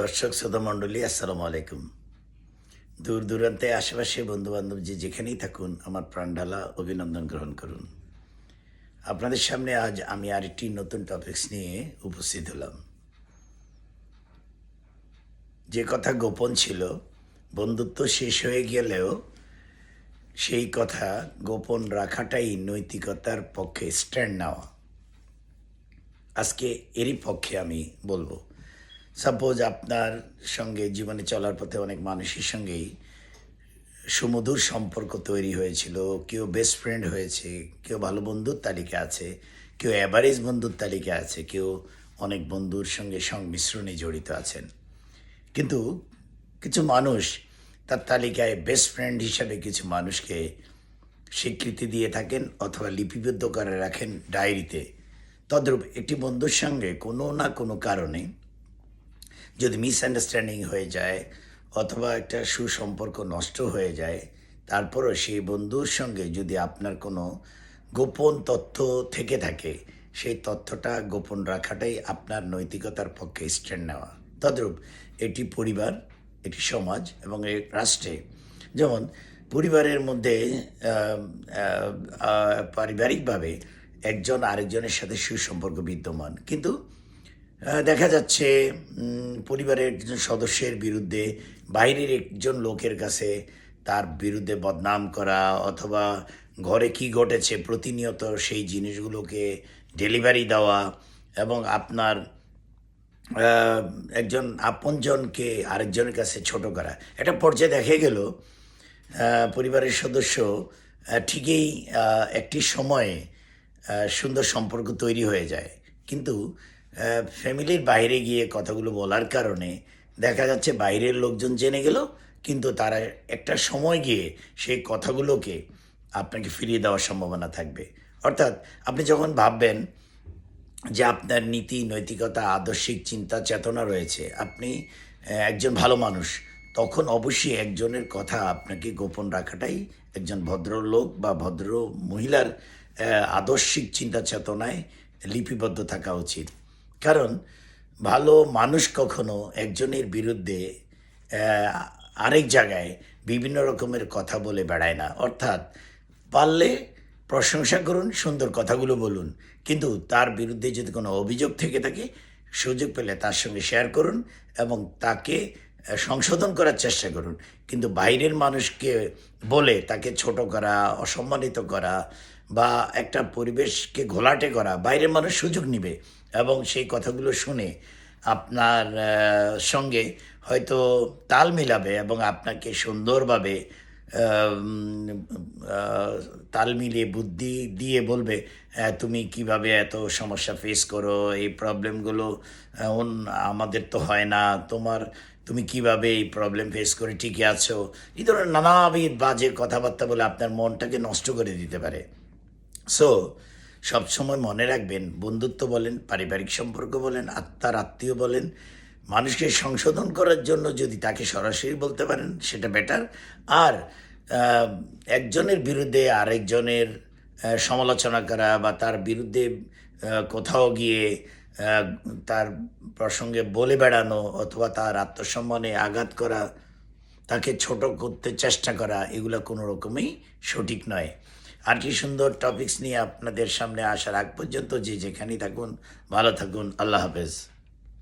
দর্শক শ্রোতা মণ্ডলী, আসসালামু আলাইকুম। দূর দূরান্তে আশেপাশে বন্ধুবান্ধব যে যেখানেই থাকুন, আমার প্রাণঢালা অভিনন্দন গ্রহণ করুন। আপনাদের সামনে আজ আমি আরেকটি নতুন টপিকস নিয়ে উপস্থিত হলাম। যে কথা গোপন ছিল, বন্ধুত্ব শেষ হয়ে গেলেও সেই কথা গোপন রাখাটাই নৈতিকতার পক্ষে স্ট্যান্ড নেওয়া। আজকে এরই পক্ষে আমি বলবো। সাপোজ আপনার সঙ্গে জীবনে চলার পথে অনেক মানুষের সঙ্গেই সুমধুর সম্পর্ক তৈরি হয়েছিল, কেউ বেস্ট ফ্রেন্ড হয়েছে, কেউ ভালো বন্ধুর তালিকা আছে, কেউ অ্যাভারেজ বন্ধুর তালিকা আছে, কেউ অনেক বন্ধুর সঙ্গে সংমিশ্রণে জড়িত আছেন। কিন্তু কিছু মানুষ তার তালিকায় বেস্ট ফ্রেন্ড হিসাবে কিছু মানুষকে স্বীকৃতি দিয়ে থাকেন অথবা লিপিবদ্ধ করে রাখেন ডায়েরিতে। তদ্রূপ একটি বন্ধুর সঙ্গে কোনো না কোনো কারণে যদি মিসআন্ডারস্ট্যান্ডিং হয়ে যায় অথবা একটা সুসম্পর্ক নষ্ট হয়ে যায়, তারপরও সেই বন্ধুর সঙ্গে যদি আপনার কোনো গোপন তথ্য থেকে থাকে, সেই তথ্যটা গোপন রাখাটাই আপনার নৈতিকতার পক্ষে স্ট্যান্ড নেওয়া। তদ্রূপ এটি পরিবার, এটি সমাজ এবং এই রাষ্ট্রে, যেমন পরিবারের মধ্যে পারিবারিকভাবে একজন আরেকজনের সাথে সুসম্পর্ক বিদ্যমান, কিন্তু দেখা যাচ্ছে পরিবারের একজন সদস্যের বিরুদ্ধে বাইরের একজন লোকের কাছে তার বিরুদ্ধে বদনাম করা অথবা ঘরে কি ঘটেছে প্রতিনিয়ত সেই জিনিসগুলোকে ডেলিভারি দেওয়া এবং আপনার একজন আপনজনকে আরেকজনের কাছে ছোট করা। একটা পর্যায়ে দেখা গেল পরিবারের সদস্য ঠিকই একটি সময়ে সুন্দর সম্পর্ক তৈরি হয়ে যায়, কিন্তু ফ্যামিলির বাইরে গিয়ে কথাগুলো বলার কারণে দেখা যাচ্ছে বাইরের লোকজন জেনে গেল, কিন্তু তারা একটা সময় গিয়ে সেই কথাগুলোকে আপনাকে ফিরিয়ে দেওয়ার সম্ভাবনা থাকবে। অর্থাৎ আপনি যখন ভাববেন যে আপনার নীতি, নৈতিকতা, আদর্শিক চিন্তা চেতনা রয়েছে, আপনি একজন ভালো মানুষ, তখন অবশ্যই একজনের কথা আপনাকে গোপন রাখাটাই একজন ভদ্রলোক বা ভদ্র মহিলার আদর্শিক চিন্তা চেতনায় লিপিবদ্ধ থাকা উচিত। কারণ ভালো মানুষ কখনো একজনের বিরুদ্ধে আরেক জায়গায় বিভিন্ন রকমের কথা বলে বেড়ায় না। অর্থাৎ পারলে প্রশংসা করুন, সুন্দর কথাগুলো বলুন, কিন্তু তার বিরুদ্ধে যদি কোনো অভিযোগ থেকে থাকে, সুযোগ পেলে তার সঙ্গে শেয়ার করুন এবং তাকে সংশোধন করার চেষ্টা করুন। কিন্তু বাইরের মানুষকে বলে তাকে ছোট করা, অসম্মানিত করা বা একটা পরিবেশকে ঘোলাটে করা, বাইরের মানুষ সুযোগ নেবে এবং সেই কথাগুলো শুনে আপনার সঙ্গে হয়তো তাল মিলাবে এবং আপনাকে সুন্দরভাবে তাল মিলিয়ে বুদ্ধি দিয়ে বলবে, তুমি কিভাবে এত সমস্যা ফেস করো, এই প্রবলেমগুলো আমাদের তো হয় না, তুমি কিভাবে এই প্রবলেম ফেস করে টিকে আছো, এই ধরনের নানাবিধ বাজে কথাবার্তা বলে আপনার মনটাকে নষ্ট করে দিতে পারে। সো সবসময় মনে রাখবেন, বন্ধুত্ব বলেন, পারিবারিক সম্পর্ক বলেন, আত্মার আত্মীয় বলেন, মানুষকে সংশোধন করার জন্য যদি তাকে সরাসরি বলতে পারেন সেটা বেটার। আর একজনের বিরুদ্ধে আরেকজনের সমালোচনা করা বা তার বিরুদ্ধে কোথাও গিয়ে তার প্রসঙ্গে বলে বেড়ানো অথবা তার আত্মসম্মানে আঘাত করা, তাকে ছোট করতে চেষ্টা করা, এগুলো কোনো রকমই সঠিক নয়। আর কি সুন্দর টপিকস নিয়ে আপনাদের সামনে আসার আগ পর্যন্ত যে যেখানেই থাকুন, ভালো থাকুন। আল্লাহ হাফেজ।